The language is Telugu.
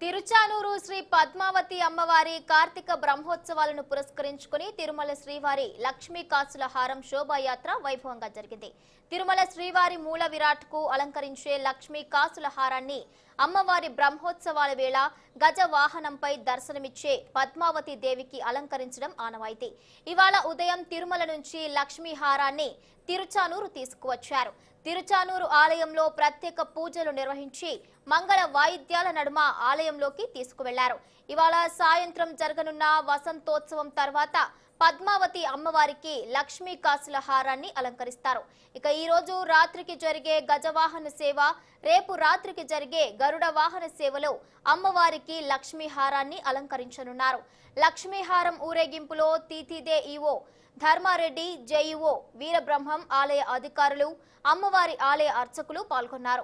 తిరుచానూరు శ్రీ పద్మావతి అమ్మవారి కార్తీక బ్రహ్మోత్సవాలను పురస్కరించుకుని తిరుమల శ్రీవారి లక్ష్మీ కాసుల హారం శోభాయాత్ర వైభవంగా జరిగింది. తిరుమల శ్రీవారి మూల విరాట్కు అలంకరించే లక్ష్మీ కాసుల హారాన్ని అమ్మవారి బ్రహ్మోత్సవాల వేళ గజ వాహనంపై దర్శనమిచ్చే పద్మావతి దేవికి అలంకరించడం ఆనవాయితీ. ఇవాళ ఉదయం తిరుమల నుంచి లక్ష్మీ హారాన్ని తిరుచానూరు తీసుకువచ్చారు. తిరుచానూరు ఆలయంలో ప్రత్యేక పూజలు నిర్వహించి మంగళ వాయిద్యాల నడుమ ఆలయంలోకి తీసుకువెళ్లారు. ఇవాళ సాయంత్రం జరగనున్న వసంతోత్సవం తర్వాత పద్మావతి అమ్మవారికి లక్ష్మీ కాసుల హారాన్ని అలంకరిస్తారు. ఇక ఈ రోజు రాత్రికి జరిగే గజవాహన సేవ, రేపు రాత్రికి జరిగే గరుడ వాహన సేవలో అమ్మవారికి లక్ష్మీ హారాన్ని అలంకరించనున్నారు. లక్ష్మీ హారం ఊరేగింపులో తీతిదే ఈవో ధర్మారెడ్డి, జేఈఓ వీరబ్రహ్మం ఆలయ అధికారులు, అమ్మవారి ఆలయ అర్చకులు పాల్గొన్నారు.